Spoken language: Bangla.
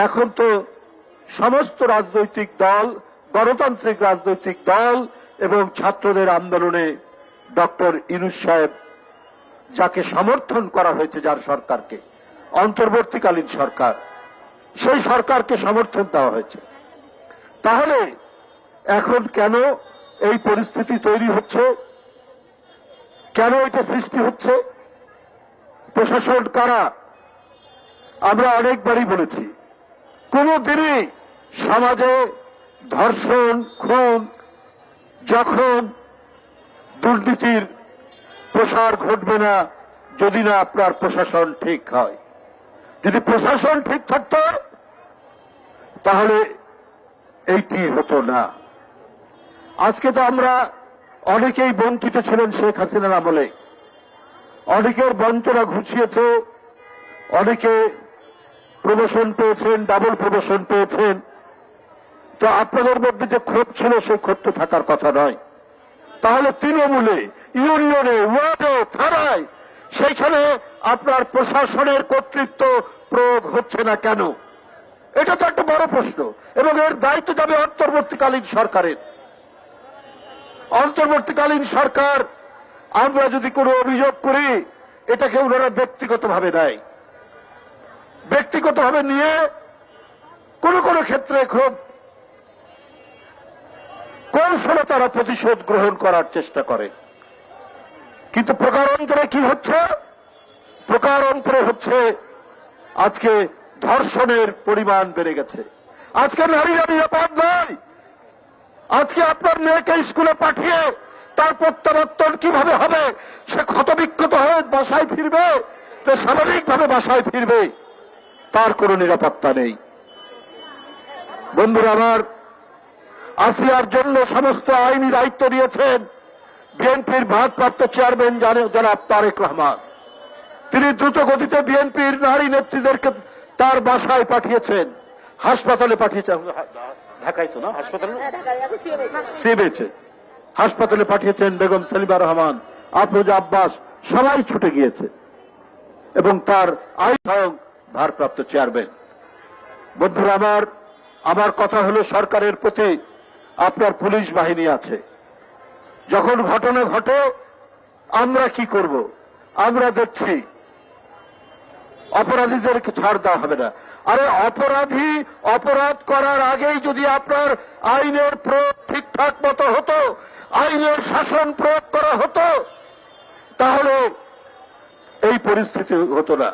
এখন তো সমস্ত রাজনৈতিক দল, গণতান্ত্রিক রাজনৈতিক দল এবং ছাত্রদের আন্দোলনে ডক্টর ইউনূস সাহেব যাকে সমর্থন করা হয়েছে, যার সরকারকে, অন্তর্বর্তীকালীন সরকার, সেই সরকারকে সমর্থন দেওয়া হয়েছে। তাহলে এখন কেন এই পরিস্থিতি তৈরি হচ্ছে? কেন এটা সৃষ্টি হচ্ছে? প্রশাসন কারা? আমরা অনেকবারই বলেছি, কোনদিনই সমাজে ধর্ষণ, খুন, যখন দুর্নীতির প্রসার ঘটবে না যদি না আপনার প্রশাসন ঠিক হয়। যদি প্রশাসন ঠিক থাকত তাহলে এইটি হতো না। আজকে তো আমরা অনেকেই বঞ্চিত ছিলেন শেখ হাসিনার আমলে, অনেকের বঞ্চনা ঘুষিয়েছে, অনেকে প্রমোশন পেয়েছেন, ডাবল প্রমোশন পেয়েছেন। তো আপনাদের মধ্যে যে ক্ষোভ ছিল সেই ক্ষোভ তো থাকার কথা নয়। তাহলে তৃণমূলে, ইউনিয়নে, ওয়ার্ডে, থানায় সেইখানে আপনার প্রশাসনের কর্তৃত্ব প্রয়োগ হচ্ছে না কেন? এটা তো একটা বড় প্রশ্ন, এবং এর দায়িত্ব যাবে অন্তর্বর্তীকালীন সরকারের। অন্তর্বর্তীকালীন সরকার, আমরা যদি কোনো অভিযোগ করি এটাকে ওনারা ব্যক্তিগতভাবে নেয়, ব্যক্তিগতভাবে নিয়ে কোন কোন ক্ষেত্রে খুব কৌশলে তারা প্রতিশোধ গ্রহণ করার চেষ্টা করে। কিন্তু প্রকারান্তরে কি হচ্ছে? প্রকারান্তরে হচ্ছে আজকে ধর্ষণের পরিমাণ বেড়ে গেছে। আজকে নারীরা নিরাপদ নয়। আজকে আপনার মেয়েকে স্কুলে পাঠিয়ে তার প্রত্যাবর্তন কিভাবে হবে? সে ক্ষতবিক্ষত হয়ে বাসায় ফিরবে, তো স্বাভাবিকভাবে বাসায় ফিরবে, তার কোনো নিরাপত্তা নেই। বন্ধুরা আমার, আসিয়ার জন্য সমস্ত আইনি দায়িত্ব নিয়েছেন বিএনপির ভারপ্রাপ্ত চেয়ারম্যান জনাব তারেক রহমান। তিনি দ্রুত গতিতে বিএনপির নারী নেত্রীদেরকে তার বাসায় পাঠিয়েছেন, হাসপাতালে পাঠিয়েছেন। ঢাকায় তো না, হাসপাতালে সিবেছে, হাসপাতালে পাঠিয়েছেন। বেগম সালিমা রহমান, আফরোজা আব্বাস সবাই ছুটে গিয়েছে, এবং তার আইন ভারপ্রাপ্ত চেয়ারম্যান। বন্ধুরা আমার কথা হলো, সরকারের প্রতি আপনার পুলিশ বাহিনী আছে। যখন ঘটনা ঘটে আমরা কি করব? আমরা দেখছি অপরাধীদেরকে ছাড় দেওয়া হবে না। আরে অপরাধী অপরাধ করার আগেই যদি আপনার আইনের প্রয়োগ ঠিকঠাক মতো হতো, আইনের শাসন প্রয়োগ করা হতো, তাহলে এই পরিস্থিতি হতো না।